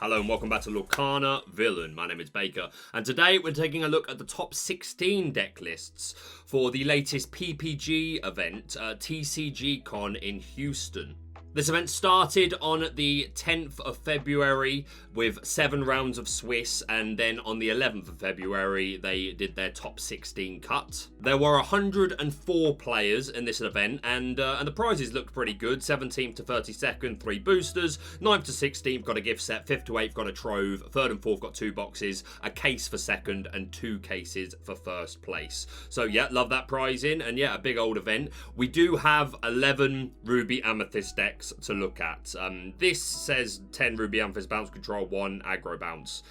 Hello and welcome back to Lorcana Villain. My name is Baker, and today we're taking a look at the top 16 deck lists for the latest PPG event, TCG Con in Houston. This event started on the 10th of February with 7 rounds of Swiss, and then on the 11th of February they did their top 16 cut. There were 104 players in this event, and the prizes looked pretty good. 17th to 32nd, 3 boosters. 9th to 16th got a gift set. 5th to 8th got a trove. 3rd and 4th got 2 boxes, a case for 2nd, and 2 cases for 1st place. So yeah, love that prizing, and yeah, a big old event. We do have 11 Ruby Amethyst decks to look at. This says 10 Ruby Amethyst bounce control, 1 aggro bounce.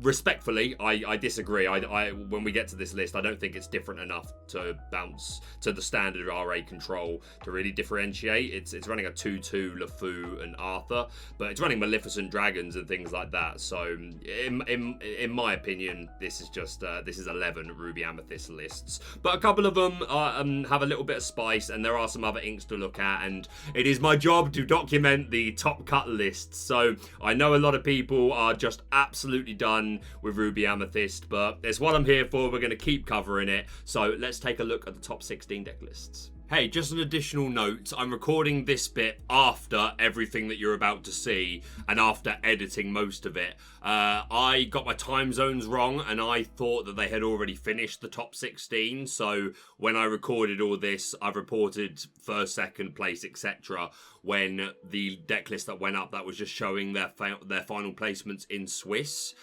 Respectfully, I disagree. When we get to this list, I don't think it's different enough to bounce to the standard RA control to really differentiate. It's running a 2/2 LeFou and Arthur, but it's running Maleficent Dragons and things like that. So in my opinion, this is just this is 11 Ruby Amethyst lists, but a couple of them have a little bit of spice, and there are some other inks to look at, and it is my job to document the top cut lists. So I know a lot of people are just absolutely done with Ruby Amethyst, but it's what I'm here for. We're going to keep covering it. So let's take a look at the top 16 deck lists. Hey, just an additional note, I'm recording this bit after everything that you're about to see and after editing most of it. I got my time zones wrong, and I thought that they had already finished the top 16, so when I recorded all this, I've reported 1st, 2nd place, etc. when the deck list that went up, that was just showing their final placements in Swiss.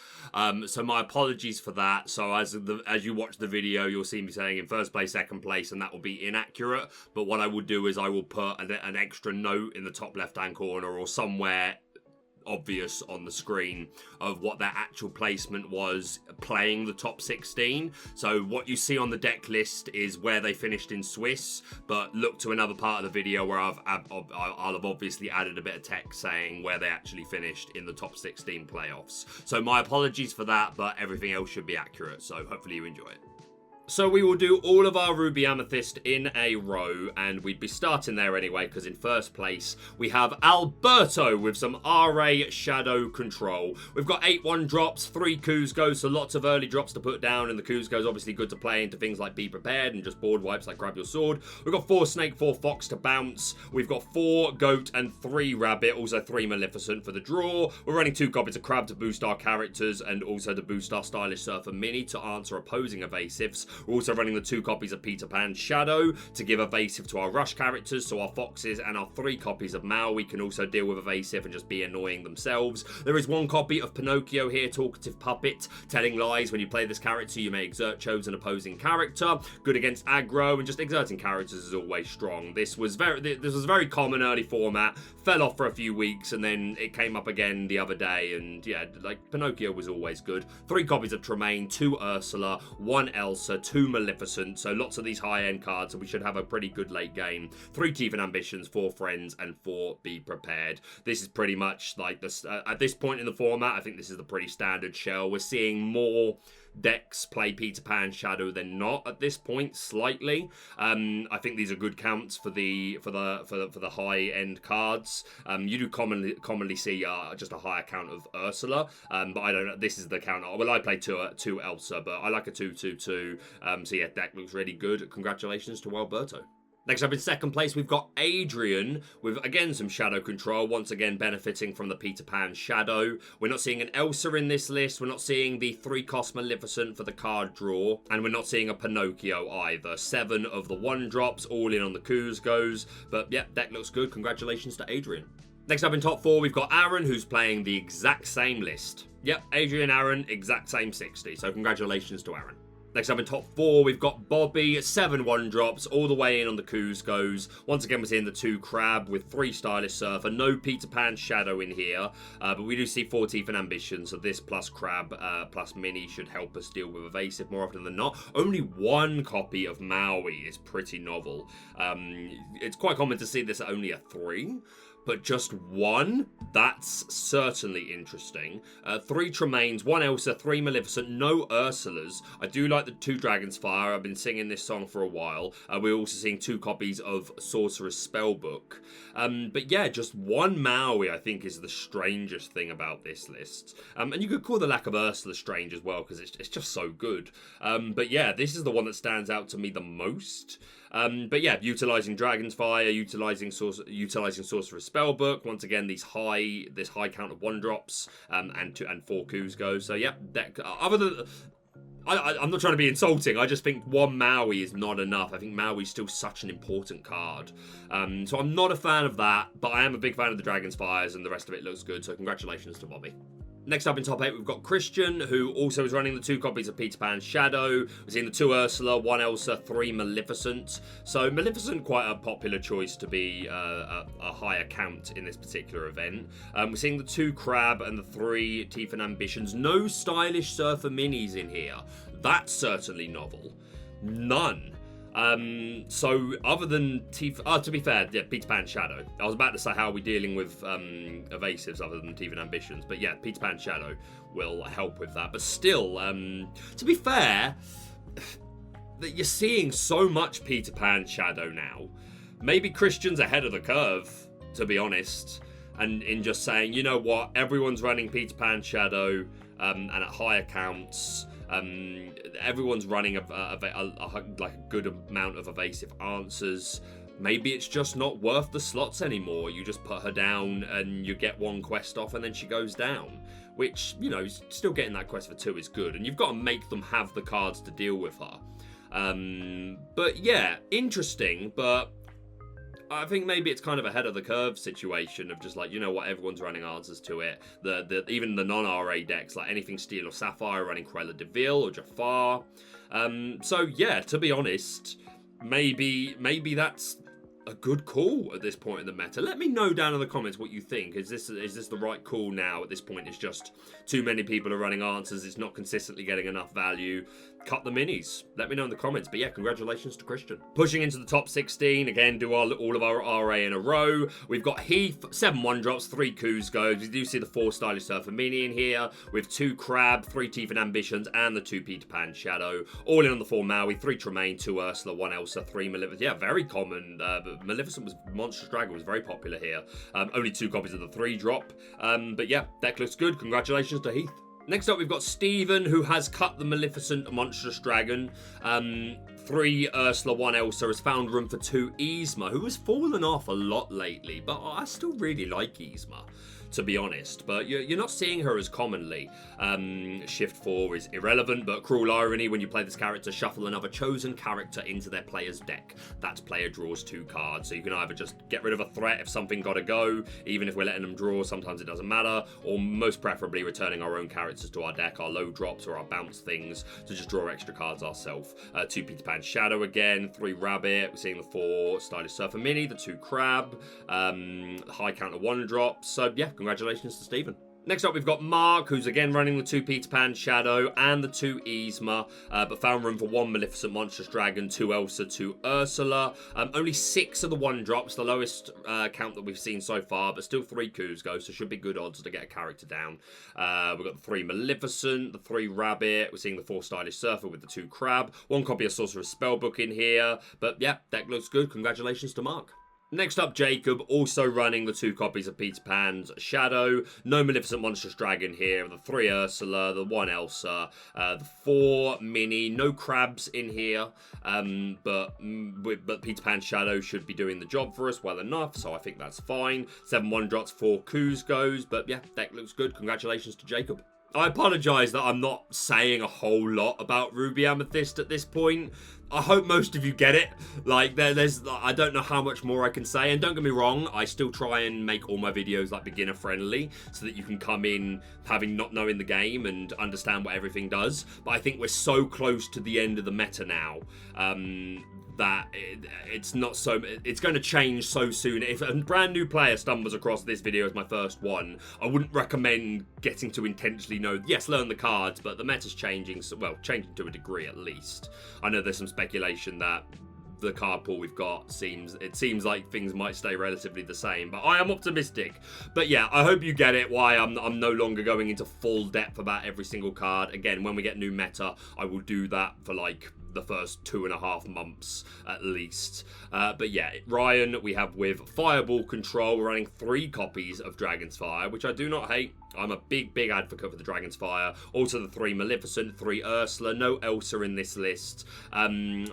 So my apologies for that. So as you watch the video, you'll see me saying in 1st place, 2nd place, and that will be inaccurate. But what I will do is I will put an extra note in the top left-hand corner or somewhere obvious on the screen of what their actual placement was playing the top 16. So what you see on the deck list is where they finished in Swiss, but look to another part of the video where I'll have obviously added a bit of text saying where they actually finished in the top 16 playoffs. So my apologies for that, but everything else should be accurate, so hopefully you enjoy it. So we will do all of our Ruby Amethyst in a row, and we'd be starting there anyway, because in 1st place we have Alberto with some RA Shadow Control. We've got 8 1-drops, 3 Kuzcos, so lots of early drops to put down, and the Kuzco's obviously good to play into things like Be Prepared and just board wipes like Grab Your Sword. We've got 4 Snake, 4 Fox to bounce. We've got 4 Goat and 3 Rabbit, also 3 Maleficent for the draw. We're running 2 copies of Crab to boost our characters, and also to boost our Stylish Surfer Mini to answer opposing evasives. We're also running the 2 copies of Peter Pan Shadow to give evasive to our rush characters, so our foxes, and our 3 copies of Maui can also deal with evasive and just be annoying themselves. There is 1 copy of Pinocchio here, Talkative Puppet, telling lies. When you play this character, you may exert chosen opposing character. Good against aggro, and just exerting characters is always strong. This was very common early format, fell off for a few weeks, and then it came up again the other day, and yeah, like Pinocchio was always good. 3 copies of Tremaine, 2 Ursula, 1 Elsa, 2 Maleficent, so lots of these high-end cards, so we should have a pretty good late game. 3 Teeth and Ambitions, 4 Friends, and 4 Be Prepared. This is pretty much like this at this point in the format. I think this is the pretty standard shell. We're seeing more decks play Peter Pan Shadow than not at this point, slightly. I think these are good counts for the high end cards. You do commonly see just a higher count of Ursula, but I don't know. This is the count. Well, I play two Elsa, but I like a 2/2/2. So yeah, deck looks really good. Congratulations to Alberto. Next up in 2nd place, we've got Adrian with, again, some Shadow Control, once again benefiting from the Peter Pan Shadow. We're not seeing an Elsa in this list, we're not seeing the 3-cost Maleficent for the card draw, and we're not seeing a Pinocchio either. 7 of the 1-drops, all in on the Kuzcos, but yeah, deck looks good. Congratulations to Adrian. Next up in top 4, we've got Aaron, who's playing the exact same list. Yep, Adrian, Aaron, exact same 60, so congratulations to Aaron. Next up in top 4, we've got Bobby, 7 1-drops, all the way in on the Kuzcos. Once again, we're seeing the 2 Crab with 3 Stylish Surfer. No Peter Pan Shadow in here, but we do see 4 Teeth and Ambition, so this plus Crab plus Mini should help us deal with evasive more often than not. Only 1 copy of Maui is pretty novel. It's quite common to see this at only a 3, but just one? That's certainly interesting. 3 Tremaines, 1 Elsa, 3 Maleficent, no Ursulas. I do like the 2 Dragon's Fire. I've been singing this song for a while. We're also seeing 2 copies of Sorcerer's Spellbook. But yeah, just 1 Maui, I think, is the strangest thing about this list. And you could call the lack of Ursula strange as well, because it's just so good. But yeah, this is the one that stands out to me the most. But yeah, utilizing Dragon's Fire, utilizing Sorcerer's Spellbook. Once again, this high count of 1-drops and 4 Kuzco. So yeah, other than I'm not trying to be insulting. I just think 1 Maui is not enough. I think Maui's still such an important card. So I'm not a fan of that, but I am a big fan of the Dragon's Fires, and the rest of it looks good. So congratulations to Bobby. Next up in top 8, we've got Christian, who also is running the 2 copies of Peter Pan Shadow. We're seeing the 2 Ursula, 1 Elsa, 3 Maleficent. So Maleficent, quite a popular choice to be a higher count in this particular event. We're seeing the 2 Crab and the 3 Teeth and Ambitions. No stylish Surfer Minis in here. That's certainly novel. None. So other than to be fair, yeah, Peter Pan Shadow. I was about to say, how are we dealing with evasives other than Teeth and Ambitions? But yeah, Peter Pan Shadow will help with that. But still, to be fair, that you're seeing so much Peter Pan Shadow now. Maybe Christian's ahead of the curve, to be honest, and in just saying, you know what, everyone's running Peter Pan Shadow, and at higher counts. Everyone's running a good amount of evasive answers. Maybe it's just not worth the slots anymore. You just put her down and you get 1 quest off and then she goes down. Which, you know, still getting that quest for 2 is good. And you've got to make them have the cards to deal with her. But yeah, interesting, but I think maybe it's kind of ahead of the curve situation of just like, you know what, everyone's running answers to it. Even the non-RA decks, like anything Steel or Sapphire, running Cruella de Vil or Jafar. So yeah, to be honest, maybe that's a good call at this point in the meta. Let me know down in the comments what you think. Is this the right call now at this point? It's just too many people are running answers. It's not consistently getting enough value. Cut the minis. Let me know in the comments. But yeah, congratulations to Christian. Pushing into the top 16. Again, do all of our RA in a row. We've got Heath, 7 1-drops, 3 Kuzcos. We do see the 4 Stylish Surfer Mini in here, with 2 Crab, 3 Teeth and Ambitions, and the 2 Peter Pan Shadow. All in on the 4 Maui, 3 Tremaine, 2 Ursula, 1 Elsa, 3 Maleficent. Yeah, very common. But Maleficent Monstrous Dragon was very popular here. Only 2 copies of the 3-drop. But yeah, deck looks good. Congratulations to Heath. Next up, we've got Steven, who has cut the Maleficent Monstrous Dragon. 3 Ursula, 1 Elsa, has found room for 2 Yzma, who has fallen off a lot lately, but I still really like Yzma, to be honest, but you're not seeing her as commonly. Shift 4 is irrelevant, but cruel irony, when you play this character, shuffle another chosen character into their player's deck. That player draws 2 cards, so you can either just get rid of a threat if something gotta go, even if we're letting them draw, sometimes it doesn't matter, or most preferably returning our own characters to our deck, our low drops or our bounce things, to just draw extra cards ourselves. 2 Peter Pan Shadow again, 3 Rabbit, we're seeing the 4 Stylish Surfer Mini, the 2 Crab, high count of 1-drops, so yeah, congratulations to Stephen. Next up, we've got Mark, who's again running the 2 Peter Pan Shadow and the 2 Yzma, but found room for 1 Maleficent Monstrous Dragon, 2 Elsa, 2 Ursula. Only 6 of the 1-drops, the lowest count that we've seen so far, but still 3 Kuzco, so should be good odds to get a character down. We've got the 3 Maleficent, the 3 Rabbit, we're seeing the 4 Stylish Surfer with the 2 Crab, 1 copy of Sorcerer's Spellbook in here, but yeah, deck looks good. Congratulations to Mark. Next up, Jacob, also running the 2 copies of Peter Pan's Shadow. No Maleficent Monstrous Dragon here. The 3 Ursula, the 1 Elsa, the 4 Mini. No Crabs in here, but Peter Pan's Shadow should be doing the job for us well enough, so I think that's fine. 7 1-drops, 4 Kuzcos, but yeah, deck looks good. Congratulations to Jacob. I apologise that I'm not saying a whole lot about Ruby Amethyst at this point. I hope most of you get it. Like, there's I don't know how much more I can say. And don't get me wrong, I still try and make all my videos like beginner friendly, so that you can come in having not knowing the game and understand what everything does. But I think we're so close to the end of the meta now, that it's going to change so soon. If a brand new player stumbles across this video as my first one, I wouldn't recommend getting to intentionally know, yes, learn the cards, but the meta's changing, so, well, changing to a degree at least. I know there's some speculation that the card pool we've got seems like things might stay relatively the same, but I am optimistic. But yeah, I hope you get it why I'm no longer going into full depth about every single card. Again, when we get new meta, I will do that for like the first 2.5 months at least. But yeah, Ryan, we have with Fireball Control. We're running 3 copies of Dragon's Fire, which I do not hate. I'm a big advocate for the Dragon's Fire. Also the 3 Maleficent, 3 Ursula, no Elsa in this list.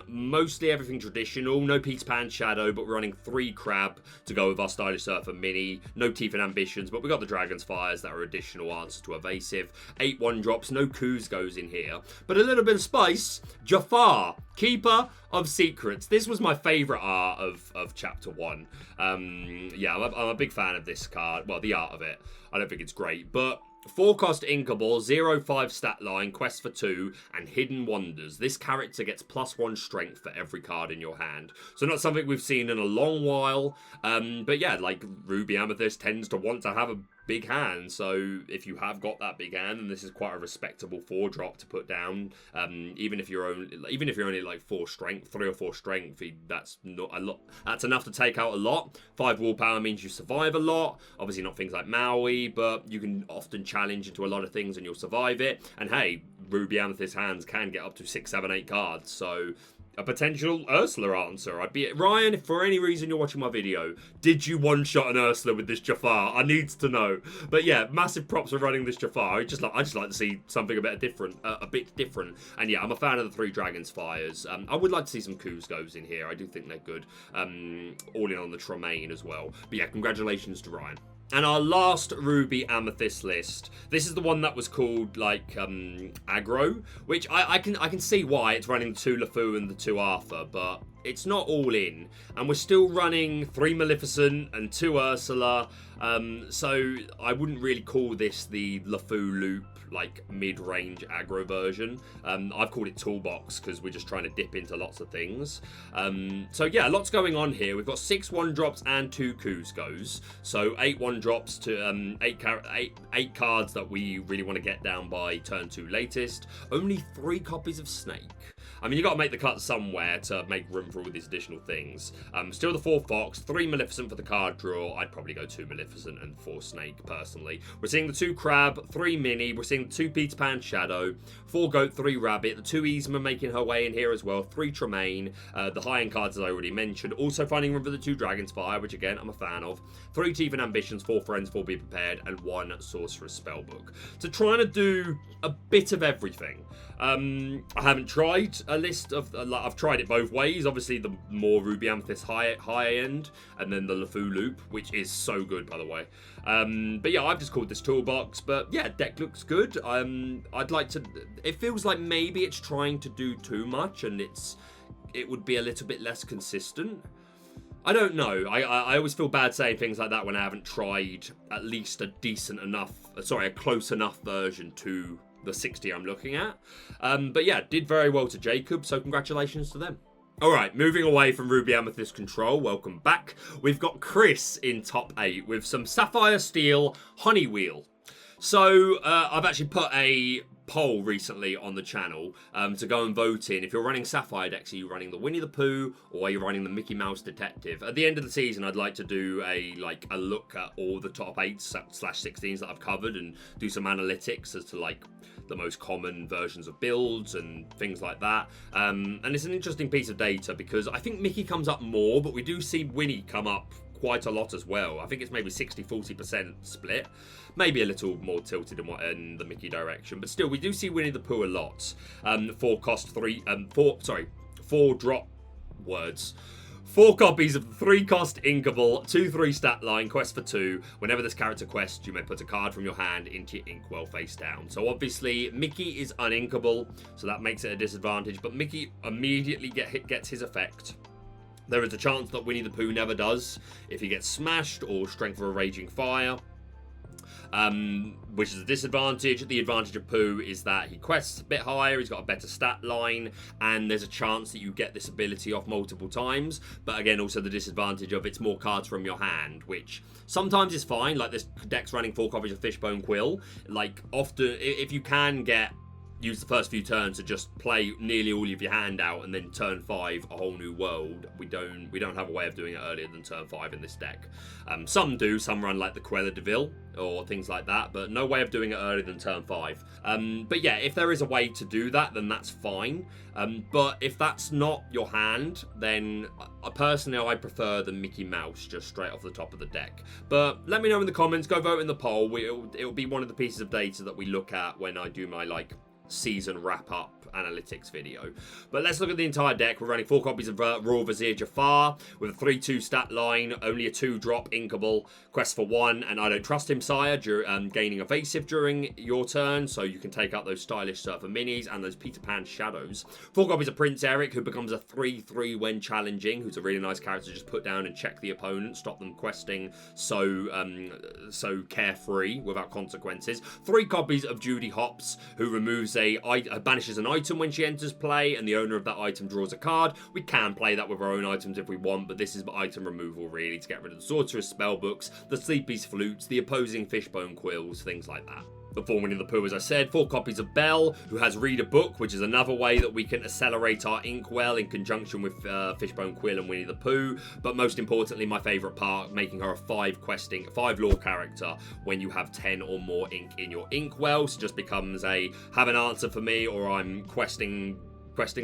Mostly everything traditional, no Pete's Pan Shadow, but we're running 3 Crab to go with our Stylish Surfer Mini. No Teeth and Ambitions, but we got the Dragon's Fires that are additional answers to Evasive. 8 1-drops, no Kuzgos in here. But a little bit of spice, Jafar, Keeper of Secrets. This was my favourite art of Chapter 1. Yeah, I'm a big fan of this card. Well, the art of it. I don't think it's great, but 4-cost Inkable, 0/5 stat line, Quest for 2, and Hidden Wonders. This character gets +1 strength for every card in your hand. So not something we've seen in a long while. But yeah, like Ruby Amethyst tends to want to have a big hand, so if you have got that big hand, and this is quite a respectable 4-drop to put down, even if you're only like 4 strength, 3 or 4 strength, that's not a lot. That's enough to take out a lot. 5 willpower means you survive a lot. Obviously not things like Maui, but you can often challenge into a lot of things and you'll survive it. And hey, Ruby Amethyst hands can get up to 6, 7, 8 cards, so a potential Ursula answer. I'd be Ryan, if for any reason you're watching my video, did you one-shot an Ursula with this Jafar? I need to know. But yeah, massive props for running this Jafar. I just like to see something a bit different. And yeah, I'm a fan of the 3 Dragon's Fires. I would like to see some Kuzgos in here. I do think they're good. All in on the Tremaine as well. But yeah, congratulations to Ryan. And our last Ruby Amethyst list, this is the one that was called like aggro, which I can see why it's running the 2 LeFou and the 2 Arthur, but it's not all in. And we're still running 3 Maleficent and 2 Ursula, so I wouldn't really call this the LeFou loop, like mid-range aggro version. I've called it Toolbox because we're just trying to dip into lots of things. So yeah, lots going on here. We've got 6 1-drops and 2 Kuzgos. So 8 1-drops to 8 cards that we really want to get down by turn 2 latest. Only 3 copies of Snake. I mean, you got to make the cut somewhere to make room for all these additional things. Still the 4 Fox, 3 Maleficent for the card draw. I'd probably go 2 Maleficent and 4 Snake, personally. We're seeing the 2 Crab, 3 Mini. We're seeing the 2 Peter Pan Shadow, 4 Goat, 3 Rabbit. The 2 Yzma making her way in here as well. 3 Tremaine. The high-end cards, as I already mentioned. Also finding room for the 2 Dragon's Fire, which, again, I'm a fan of. 3 Teeth and Ambitions, 4 Friends, 4 Be Prepared, and 1 Sorcerer's Spellbook. So trying to do a bit of everything. I haven't tried a list of... I've tried it both ways. Obviously, the more Ruby Amethyst high end, and then the LeFou loop, which is so good, by the way. But yeah, I've just called this Toolbox. But yeah, deck looks good. I'd like to... It feels like maybe it's trying to do too much, and it would be a little bit less consistent. I don't know. I always feel bad saying things like that when I haven't tried at least a close enough version to the 60 I'm looking at. But yeah, did very well to Jacob, so congratulations to them. Alright, moving away from Ruby Amethyst Control, welcome back. We've got Chris in top 8 with some Sapphire Steel Honeywheel. So, I've actually put a poll recently on the channel to go and vote in. If you're running Sapphire decks, are you running the Winnie the Pooh or are you running the Mickey Mouse Detective? At the end of the season, I'd like to do a look at all the top 8/16s that I've covered and do some analytics as to like the most common versions of builds and things like that. And it's an interesting piece of data because I think Mickey comes up more, but we do see Winnie come up quite a lot as well. I think it's maybe 60-40% split. Maybe a little more tilted in the Mickey direction, but still, we do see Winnie the Pooh a lot. 4 drop words. 4 copies of the 3-cost Inkable, 2/3 stat line, Quest for 2. Whenever this character quests, you may put a card from your hand into your Inkwell face down. So obviously, Mickey is uninkable, so that makes it a disadvantage, but Mickey immediately gets his effect. There is a chance that Winnie the Pooh never does if he gets smashed or Strength of a Raging Fire, which is a disadvantage. The advantage of Pooh is that he quests a bit higher, he's got a better stat line, and there's a chance that you get this ability off multiple times. But again, also the disadvantage of it's more cards from your hand, which sometimes is fine. Like this deck's running 4 copies of Fishbone Quill. Like often, if you can get use the first few turns to just play nearly all of your hand out, and then turn 5 a whole new world. We don't have a way of doing it earlier than turn 5 in this deck. Some do, some run like the Cruella de Vil or things like that, but no way of doing it earlier than turn 5. But yeah, if there is a way to do that, then that's fine. But if that's not your hand, then personally I prefer the Mickey Mouse just straight off the top of the deck. But let me know in the comments, go vote in the poll. It'll be one of the pieces of data that we look at when I do my season wrap-up analytics video. But let's look at the entire deck. We're running 4 copies of Royal Vizier Jafar with a 3/2 stat line, only a 2-drop inkable, quest for 1, and I don't trust him, sire, gaining evasive during your turn, so you can take out those stylish surfer minis and those Peter Pan shadows. 4 copies of Prince Eric, who becomes a 3/3 when challenging, who's a really nice character to just put down and check the opponent, stop them questing so carefree without consequences. 3 copies of Judy Hopps, who removes banishes an item when she enters play, and the owner of that item draws a card. We can play that with our own items if we want, but this is item removal really, to get rid of the Sorcerer's Spellbooks, the Sleepy's Flutes, the opposing Fishbone Quills, things like that. Before Winnie the Pooh, as I said, 4 copies of Belle, who has Read a Book, which is another way that we can accelerate our inkwell in conjunction with Fishbone Quill and Winnie the Pooh. But most importantly, my favourite part, making her a 5 lore character when you have 10 or more ink in your inkwell. So just becomes have an answer for me, or I'm questing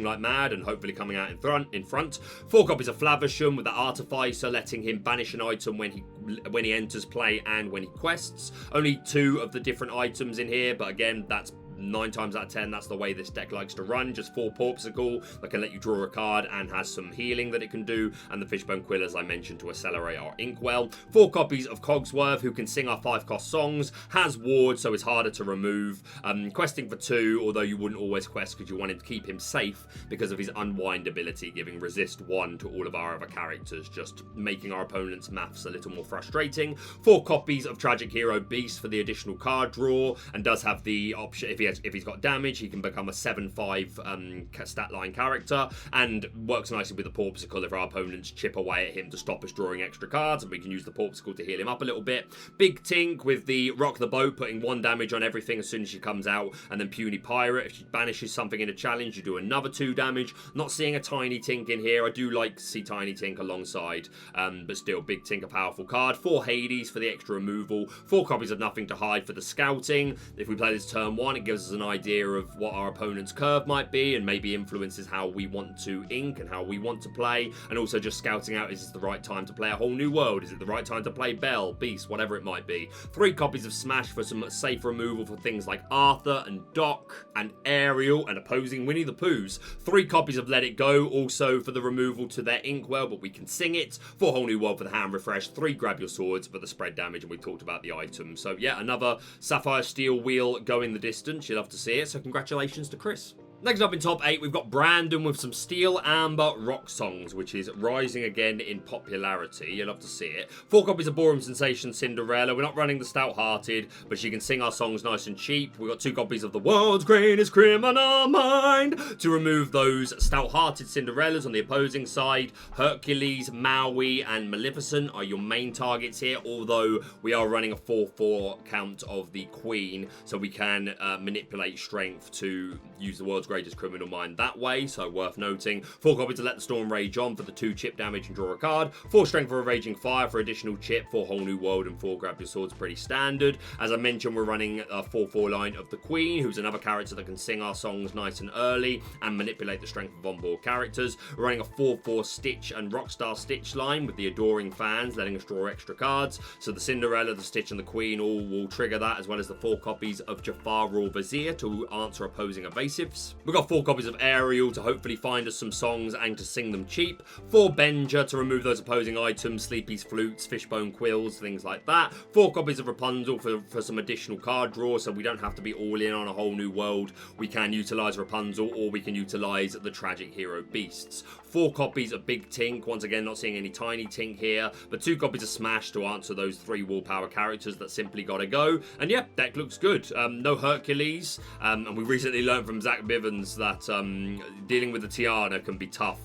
like mad and hopefully coming out in front. 4 copies of Flaversham with the Artificer, letting him banish an item when he enters play and when he quests. Only 2 of the different items in here, but again, that's 9 times out of 10, that's the way this deck likes to run. Just 4 Porpsicle that can let you draw a card and has some healing that it can do, and the Fishbone Quill, as I mentioned, to accelerate our inkwell. 4 copies of Cogsworth, who can sing our 5-cost songs, has ward, so it's harder to remove. Questing for 2, although you wouldn't always quest because you want him to keep him safe because of his unwind ability, giving resist 1 to all of our other characters, just making our opponent's maths a little more frustrating. 4 copies of Tragic Hero Beast for the additional card draw, and does have the option, if he's got damage, he can become a 7/5 stat line character, and works nicely with the Porpsicle if our opponents chip away at him to stop us drawing extra cards, and we can use the Porpsicle to heal him up a little bit. Big Tink with the Rock the Boat, putting 1 damage on everything as soon as she comes out, and then Puny Pirate, if she banishes something in a challenge, you do another 2 damage. Not seeing a Tiny Tink in here. I do like to see Tiny Tink alongside, but still, Big Tink, a powerful card. 4 Hades for the extra removal. 4 copies of Nothing to Hide for the scouting. If we play this turn 1, it gives us an idea of what our opponent's curve might be, and maybe influences how we want to ink and how we want to play, and also just scouting out, is this the right time to play a whole new world? Is it the right time to play Belle, Beast, whatever it might be? 3 copies of Smash for some safe removal for things like Arthur and Doc and Ariel and opposing Winnie the Poohs. 3 copies of Let It Go, also for the removal to their inkwell, but we can sing it. 4 Whole New World for the hand refresh. 3 Grab Your Swords for the spread damage, and we talked about the items. So yeah, another Sapphire Steel wheel going the distance. You'll have to see it, so congratulations to Chris. Next up in top 8, we've got Brandon with some Steel Amber Rock Songs, which is rising again in popularity. You'll love to see it. 4 copies of Ballroom Sensation Cinderella. We're not running the Stout-Hearted, but she can sing our songs nice and cheap. We've got 2 copies of The World's Greatest Criminal Mind to remove those Stout-Hearted Cinderellas on the opposing side. Hercules, Maui, and Maleficent are your main targets here, although we are running a 4/4 count of the Queen, so we can manipulate strength to use the World's Greatest Criminal Mind that way, so worth noting. 4 copies to Let the Storm Rage On for the 2 chip damage and draw a card. 4 Strength for a Raging Fire for additional chip. 4 Whole New World and 4 Grab Your Swords, pretty standard. As I mentioned, we're running a 4/4 line of the Queen, who's another character that can sing our songs nice and early and manipulate the strength of onboard characters. We're running a 4/4 Stitch and Rockstar Stitch line with the Adoring Fans, letting us draw extra cards. So the Cinderella, the Stitch, and the Queen all will trigger that, as well as the 4 copies of Jafar Royal Vizier to answer opposing evasives. We've got 4 copies of Ariel to hopefully find us some songs and to sing them cheap. 4 Benja to remove those opposing items, Sleepy's Flutes, Fishbone Quills, things like that. 4 copies of Rapunzel for some additional card draw, so we don't have to be all in on a whole new world. We can utilise Rapunzel, or we can utilise the Tragic Hero Beasts. 4 copies of Big Tink, once again not seeing any Tiny Tink here, but 2 copies of Smash to answer those 3 wall power characters that simply gotta go. And yeah, deck looks good. No Hercules, and we recently learned from Zach Bivens that dealing with the Tiana can be tough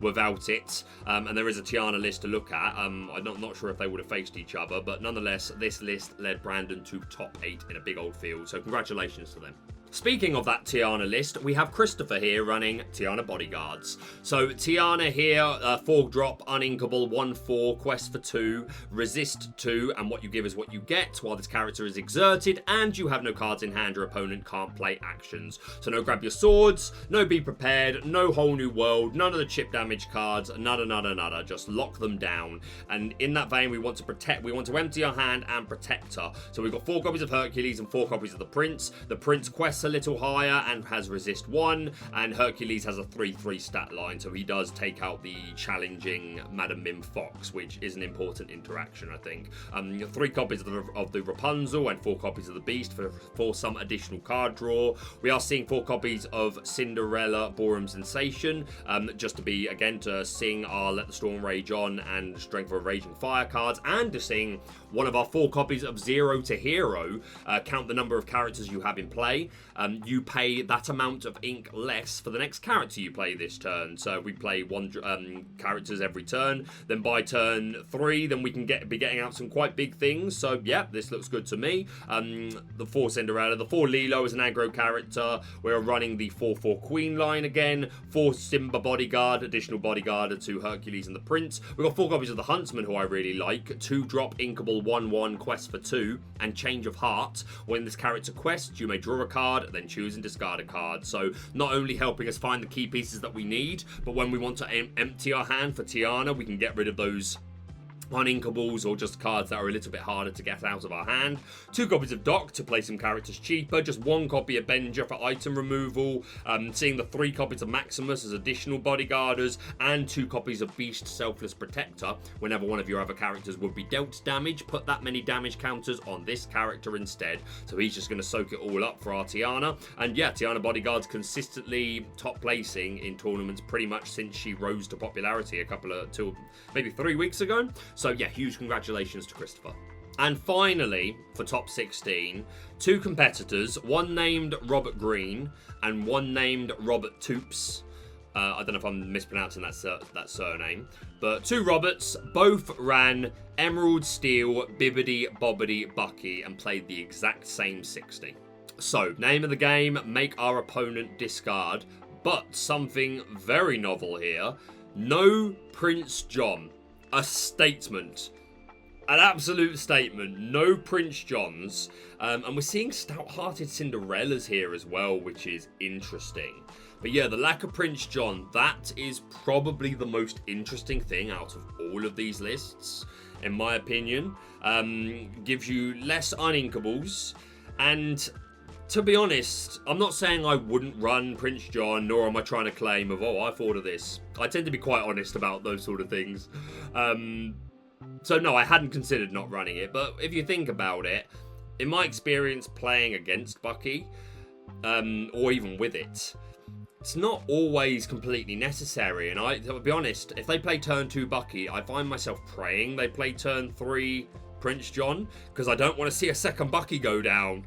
without it, and there is a Tiana list to look at. I'm not sure if they would have faced each other, but nonetheless, this list led Brandon to top 8 in a big old field, so congratulations to them. Speaking of that Tiana list, we have Christopher here running Tiana Bodyguards. So Tiana here, 4-drop, uninkable, 1/4, quest for 2, resist 2, and what you give is what you get while this character is exerted, and you have no cards in hand, your opponent can't play actions. So no grab your swords, no be prepared, no whole new world, none of the chip damage cards, nada, just lock them down. And in that vein, we want to empty our hand and protect her. So we've got 4 copies of Hercules and 4 copies of the Prince. The Prince quests a little higher and has resist 1, and Hercules has a 3/3 stat line, so he does take out the challenging Madam Mim Fox, which is an important interaction, I think. 3 copies of the Rapunzel and 4 copies of the Beast for some additional card draw. We are seeing 4 copies of Cinderella Ballroom Sensation, just to be, again, to sing our Let the Storm Rage On and Strength of a Raging Fire cards, and to sing one of our 4 copies of Zero to Hero. Count the number of characters you have in play. You pay that amount of ink less for the next character you play this turn. So we play 1 characters every turn. Then by turn 3, then we can be getting out some quite big things. So yeah, this looks good to me. The 4 Cinderella, the 4 Lilo is an aggro character. We're running the 4/4 Queen line again. 4 Simba Bodyguard, additional bodyguard to Hercules and the Prince. We've got 4 copies of the Huntsman, who I really like. 2-drop, inkable, 1/1, quest for 2, and Change of Heart. When this character quests, you may draw a card, then choose and discard a card. So not only helping us find the key pieces that we need, but when we want to empty our hand for Tiana, we can get rid of those uninkables or just cards that are a little bit harder to get out of our hand. 2 copies of Doc to play some characters cheaper. Just 1 copy of Benja for item removal. Seeing the 3 copies of Maximus as additional bodyguarders, and 2 copies of Beast Selfless Protector. Whenever one of your other characters would be dealt damage, put that many damage counters on this character instead. So he's just going to soak it all up for our Tiana. And yeah, Tiana Bodyguards consistently top placing in tournaments pretty much since she rose to popularity maybe 3 weeks ago. So yeah, huge congratulations to Christopher. And finally, for top 16, 2 competitors, one named Robert Green and one named Robert Toops. I don't know if I'm mispronouncing that surname, but 2 Roberts, both ran Emerald, Steel, Bibbidi, Bobbidi, Bucky, and played the exact same 60. So, name of the game, make our opponent discard, but something very novel here, no Prince John. A statement. An absolute statement. No Prince Johns. And we're seeing stout-hearted Cinderellas here as well, which is interesting. But yeah, the lack of Prince John, that is probably the most interesting thing out of all of these lists, in my opinion. Gives you less uninkables. And to be honest, I'm not saying I wouldn't run Prince John, nor am I trying to claim I thought of this. I tend to be quite honest about those sort of things. So no, I hadn't considered not running it, but if you think about it, in my experience playing against Bucky, or even with it, it's not always completely necessary. And to be honest, if they play turn 2 Bucky, I find myself praying they play turn 3 Prince John, because I don't want to see a second Bucky go down.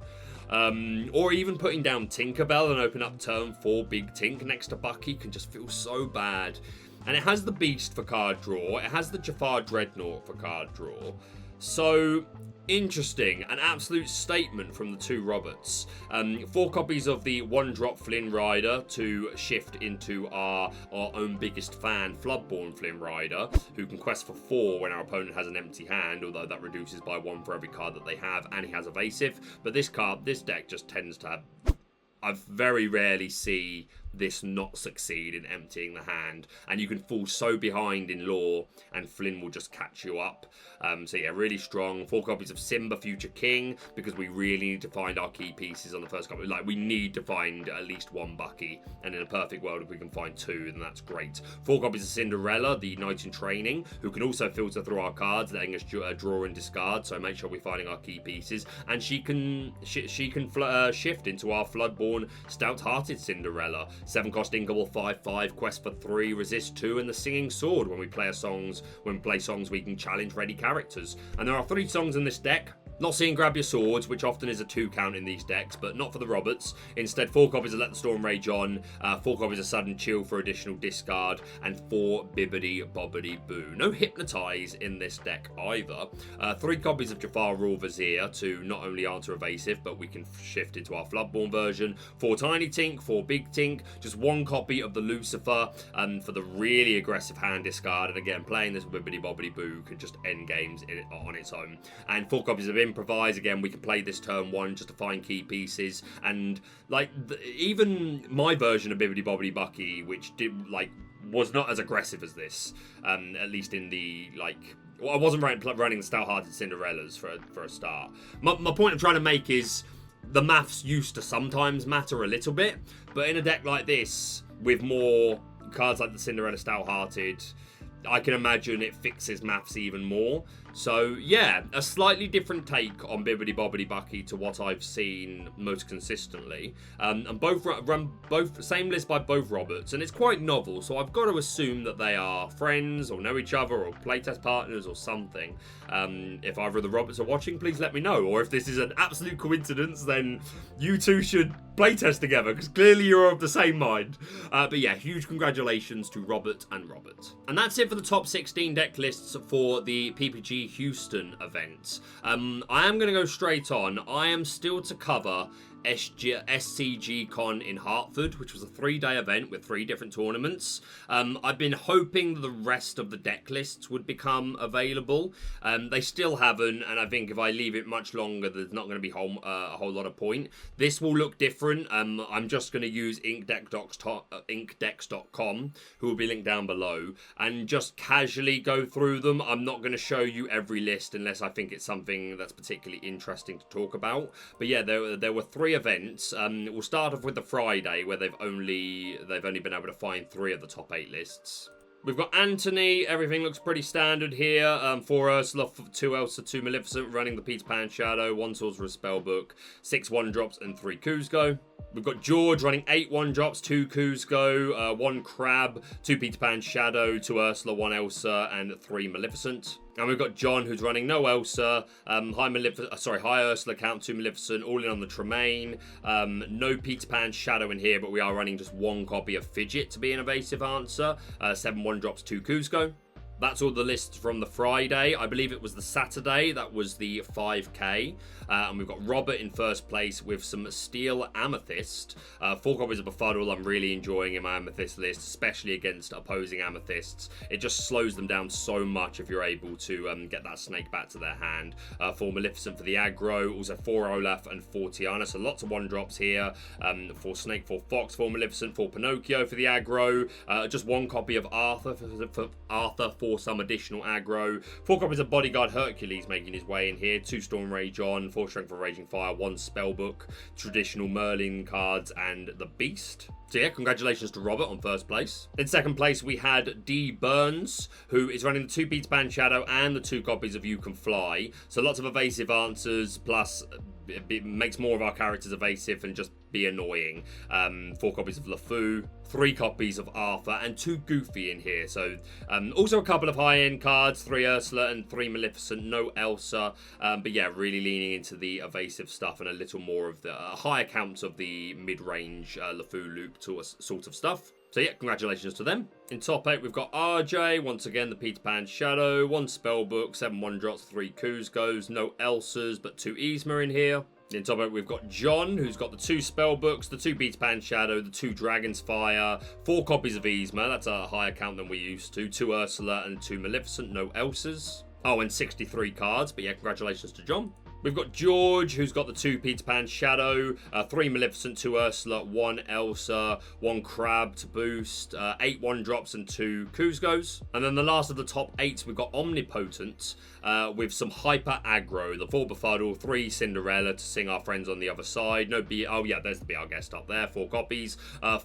Or even putting down Tinkerbell and open up turn 4 Big Tink next to Bucky can just feel so bad. And it has the Beast for card draw. It has the Jafar Dreadnought for card draw. So, interesting. An absolute statement from the 2 Roberts. 4 copies of the 1-drop Flynn Rider to shift into our own biggest fan, Floodborn Flynn Rider, who can quest for 4 when our opponent has an empty hand, although that reduces by 1 for every card that they have, and he has evasive. But this deck just tends to have... I very rarely see this not succeed in emptying the hand, and you can fall so behind in lore and Flynn will just catch you up. So yeah, really strong. 4 copies of Simba Future King, because we really need to find our key pieces on the first copy. Like, we need to find at least 1 Bucky, and in a perfect world if we can find 2, then that's great. 4 copies of Cinderella, the Knight in Training, who can also filter through our cards, letting us draw and discard, so make sure we're finding our key pieces, and she can shift into our Floodborn Stout-Hearted Cinderella. 7 cost inkable, 5/5, quest for 3, resist 2, and the Singing Sword when we play songs we can challenge ready characters. And there are 3 songs in this deck. Not seeing Grab Your Swords, which often is a 2 count in these decks, but not for the Roberts. Instead, 4 copies of Let the Storm Rage On, 4 copies of Sudden Chill for additional discard, and 4 Bibbidi Bobbidi Boo. No Hypnotize in this deck either. 3 copies of Jafar Raw Vizier to not only answer evasive, but we can shift into our Floodborn version. 4 Tiny Tink, 4 Big Tink, just 1 copy of the Lucifer for the really aggressive hand discard. And again, playing this with Bibbidi Bobbidi Boo can just end games on its own. And 4 copies of Improvise. Again, we can play this turn 1 just to find key pieces. And like even my version of Bibbidi Bobbidi Bucky, which was not as aggressive as this, at least in the I wasn't running the Stout-Hearted Cinderellas for a start. My point I'm trying to make is the maths used to sometimes matter a little bit, but in a deck like this with more cards like the Cinderella Stout-Hearted, I can imagine it fixes maths even more. So yeah, a slightly different take on Bibbidi Bobbidi Bucky to what I've seen most consistently. And both run same list by both Roberts, and it's quite novel. So I've got to assume that they are friends or know each other or playtest partners or something. If either of the Roberts are watching, please let me know. Or if this is an absolute coincidence, then you two should playtest together because clearly you're of the same mind. But yeah, huge congratulations to Robert and Robert. And that's it for the top 16 deck lists for the PPG Houston event. I am going to go straight on. I am still to cover SCG Con in Hartford, which was a 3-day event with 3 different tournaments. I've been hoping that the rest of the deck lists would become available. They still haven't, and I think if I leave it much longer, there's not going to be a whole lot of point. This will look different. I'm just going to use inkdecks.com, who will be linked down below, and just casually go through them. I'm not going to show you every list unless I think it's something that's particularly interesting to talk about. But yeah, there were 3 events. We'll start off with the Friday, where they've only been able to find 3 of the top 8 lists. We've got Anthony. Everything looks pretty standard here. 4 Ursula, 2 Elsa, 2 Maleficent, running the Peter Pan Shadow, 1 Sorcerer's Spellbook, 6 1-drops, and 3 Kuzco. We've got George running 8 1-drops, 2 Kuzco, 1 Crab, 2 Peter Pan Shadow, 2 Ursula, 1 Elsa, and 3 Maleficent. And we've got John, who's running no Elsa, high Ursula count, 2 Maleficent, all in on the Tremaine. No Peter Pan Shadow in here, but we are running just 1 copy of Fidget to be an evasive answer. 7 1-drops, 2 Kuzco. That's all the lists from the Friday. I believe it was the Saturday. That was the 5K. And we've got Robert in first place with some Steel Amethyst. 4 copies of Befuddle. I'm really enjoying in my Amethyst list, especially against opposing Amethysts. It just slows them down so much if you're able to get that snake back to their hand. 4 Maleficent for the aggro. Also 4 Olaf and 4 Tiana. So lots of 1-drops here. 4 Snake, 4 Fox, 4 Maleficent, 4 Pinocchio for the aggro. Just 1 copy of Arthur for Arthur for some additional aggro. 4 copies of Bodyguard Hercules making his way in here. 2 Storm Rage On, 4 Strength for Raging Fire, 1 Spellbook, traditional Merlin cards, and the Beast. So yeah, congratulations to Robert on first place. In second place, we had D. Burns, who is running the 2 Peter Pan Shadow and the 2 copies of You Can Fly. So lots of evasive answers, plus it makes more of our characters evasive and just be annoying. 4 copies of LeFou, 3 copies of Arthur, and 2 Goofy in here. So also a couple of high-end cards, 3 Ursula and 3 Maleficent, no Elsa. But yeah, really leaning into the evasive stuff and a little more of the higher counts of the mid-range LeFou loop sort of stuff. So yeah, congratulations to them. In top 8, we've got RJ, once again the Peter Pan Shadow, 1 Spellbook, 7 1-drops, 3 Kuzcos, no Elsas, but 2 Yzma in here. In top 8, we've got John, who's got the 2 Spellbooks, the 2 Peter Pan Shadow, the 2 Dragon's Fire, 4 copies of Yzma, that's a higher count than we used to, 2 Ursula and 2 Maleficent, no Elsas. Oh, and 63 cards, but yeah, congratulations to John. We've got George, who's got the 2 Peter Pan Shadow, 3 Maleficent, 2 Ursula, 1 Elsa, 1 Crab to boost, 8 1-drops and 2 Kuzcos. And then the last of the top 8, we've got Omnipotent, with some hyper aggro, the 4 Befuddle, 3 Cinderella to sing our friends on the other side. No B, oh yeah, there's the Be Our Guest up there, 4 copies,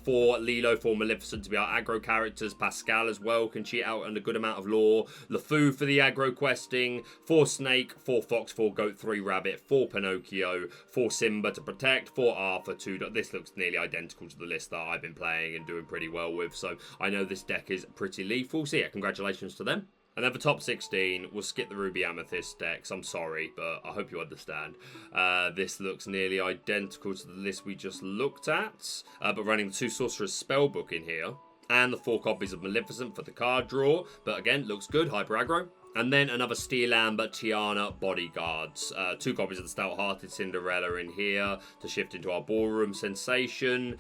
4 Lilo, 4 Maleficent to be our aggro characters, Pascal as well can cheat out on a good amount of lore, LeFou for the aggro questing, 4 Snake, 4 Fox, 4 Goat, 3 Rabbit, 4 Pinocchio, 4 Simba to protect, 4 Arthur, 2... This looks nearly identical to the list that I've been playing and doing pretty well with, so I know this deck is pretty lethal. So yeah, congratulations to them. And then for top 16, we'll skip the Ruby Amethyst decks. I'm sorry, but I hope you understand. This looks nearly identical to the list we just looked at, but running the 2 Sorcerers Spellbook in here. And the 4 copies of Maleficent for the card draw. But again, looks good, hyper aggro. And then another Steel Amber Tiana Bodyguards. 2 copies of the Stout-Hearted Cinderella in here to shift into our Ballroom Sensation.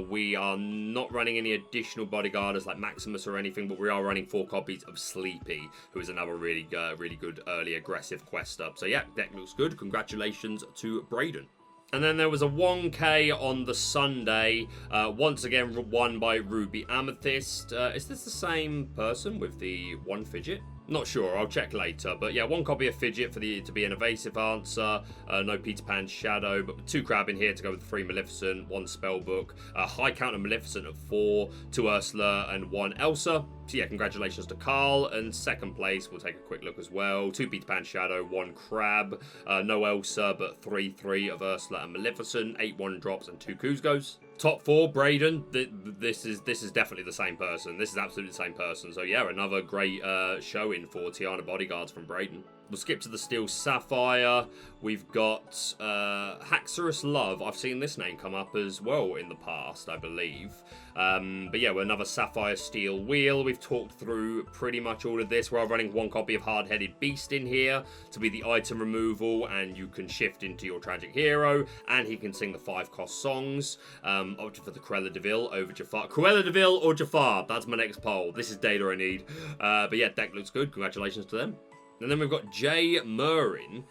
We are not running any additional Bodyguarders like Maximus or anything, but we are running 4 copies of Sleepy, who is another really good early aggressive quester. So yeah, deck looks good. Congratulations to Braden. And then there was a 1K on the Sunday, once again won by Ruby Amethyst. Is this the same person with the 1 fidget? Not sure, I'll check later. But yeah, 1 copy of Fidget for to be an evasive answer. No Peter Pan Shadow, but 2 Crab in here to go with 3 Maleficent, 1 Spellbook. High counter Maleficent of 4, 2 Ursula and 1 Elsa. So yeah, congratulations to Carl. And second place, we'll take a quick look as well. 2 Peter Pan Shadow, 1 Crab. No Elsa, but 3 of Ursula and Maleficent. 8 1-drops and 2 Kuzgos. Top 4, Braden. This is definitely the same person. This is absolutely the same person. So yeah, another great showing for Tiana Bodyguards from Braden. We'll skip to the Steel Sapphire. We've got Haxorus Love. I've seen this name come up as well in the past, I believe. But yeah, we're another Sapphire Steel Wheel. We've talked through pretty much all of this. We're running 1 copy of Hard-Headed Beast in here to be the item removal, and you can shift into your Tragic Hero, and he can sing the 5-cost songs. Opted for the Cruella de Vil over Jafar. Cruella de Vil or Jafar? That's my next poll. This is data I need. But yeah, deck looks good. Congratulations to them. And then we've got Jay Murrin,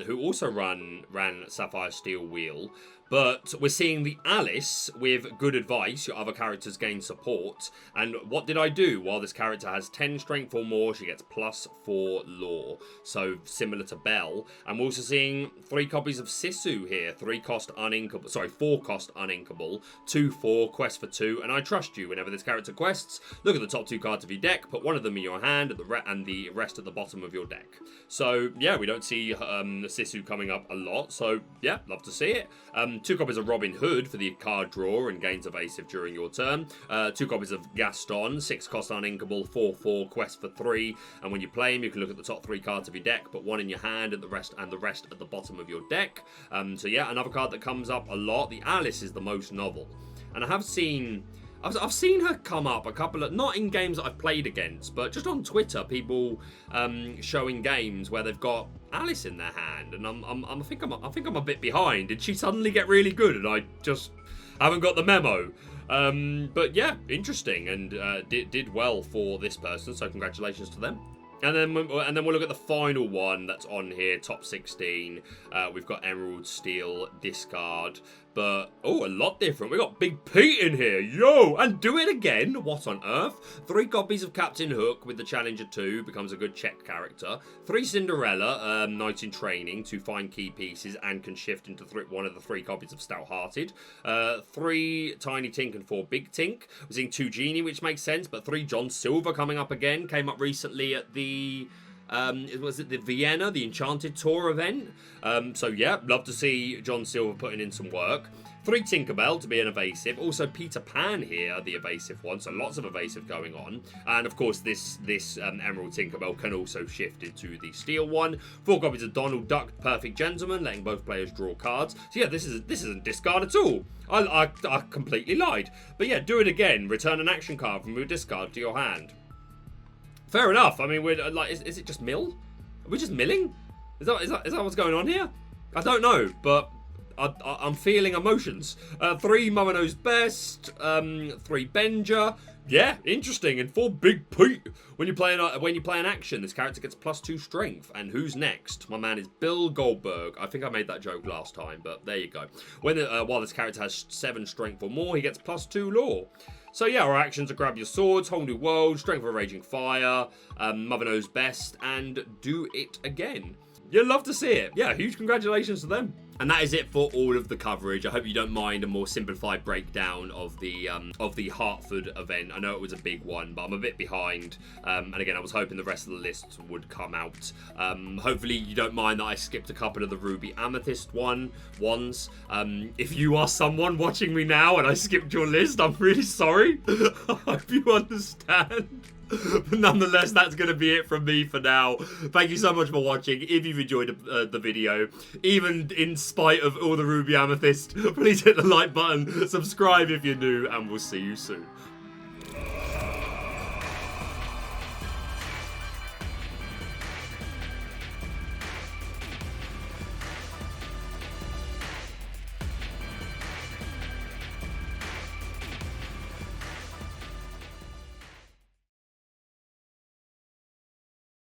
who also ran Sapphire Steel Wheel. But we're seeing the Alice with Good Advice. Your other characters gain support. And what did I do? While this character has 10 strength or more, she gets +4 lore. So similar to Belle. And we're also seeing 3 copies of Sisu here. 4-cost uninkable. 2/4, quest for 2. And I trust you whenever this character quests. Look at the top 2 cards of your deck. Put one of them in your hand and the rest at the bottom of your deck. So yeah, we don't see Sisu coming up a lot. So yeah, love to see it. 2 copies of Robin Hood for the card draw and gains evasive during your turn. 2 copies of Gaston, 6-cost uninkable, 4/4, quest for 3. And when you play him, you can look at the top 3 cards of your deck, put 1 in your hand and the rest at the bottom of your deck. So yeah, another card that comes up a lot. The Alice is the most novel. And I've seen her come up a couple of, not in games that I've played against, but just on Twitter, people showing games where they've got Alice in their hand, and I think I'm a bit behind. Did she suddenly get really good, and I just haven't got the memo? But yeah, interesting, and did well for this person. So congratulations to them. And then we'll look at the final one that's on here, top 16. We've got Emerald Steel Discard. But, oh, a lot different. We got Big Pete in here. Yo! And do it again. What on earth? 3 copies of Captain Hook with the Challenger 2. Becomes a good check character. 3 Cinderella, Knight in Training to find key pieces and can shift into one of the 3 copies of Stout-Hearted. 3 Tiny Tink and 4 Big Tink. We're seeing 2 Genie, which makes sense. But 3 John Silver coming up again. Came up recently at the... was it the Vienna, the Enchanted Tour event? So yeah, love to see John Silver putting in some work. 3 Tinkerbell to be an evasive. Also Peter Pan here, the evasive one. So lots of evasive going on. And of course this Emerald Tinkerbell can also shift into the steel one. 4 copies of Donald Duck, Perfect Gentleman, letting both players draw cards. So yeah, this isn't discard at all. I completely lied. But yeah, do it again. Return an action card from your discard to your hand. Fair enough. I mean, we're like, is it just mill? Are we just milling? Is that what's going on here? I don't know, but I'm feeling emotions. 3 Mother Knows Best. 3 Benja. Yeah, interesting. And 4 Big Pete. When you play an action, this character gets +2 strength. And who's next? My man is Bill Goldberg. I think I made that joke last time, but there you go. While this character has 7 strength or more, he gets +2 lore. So yeah, our actions are Grab Your Swords, Whole New World, Strength of a Raging Fire, Mother Knows Best, and Do It Again. You'll love to see it. Yeah, huge congratulations to them. And that is it for all of the coverage. I hope you don't mind a more simplified breakdown of the Hartford event. I know it was a big one, but I'm a bit behind. And again, I was hoping the rest of the list would come out. Hopefully you don't mind that I skipped a couple of the Ruby Amethyst ones. If you are someone watching me now and I skipped your list, I'm really sorry. I hope you understand. But nonetheless, that's going to be it from me for now. Thank you so much for watching. If you've enjoyed the video, even in spite of all the Ruby Amethyst, please hit the like button, subscribe if you're new, and we'll see you soon.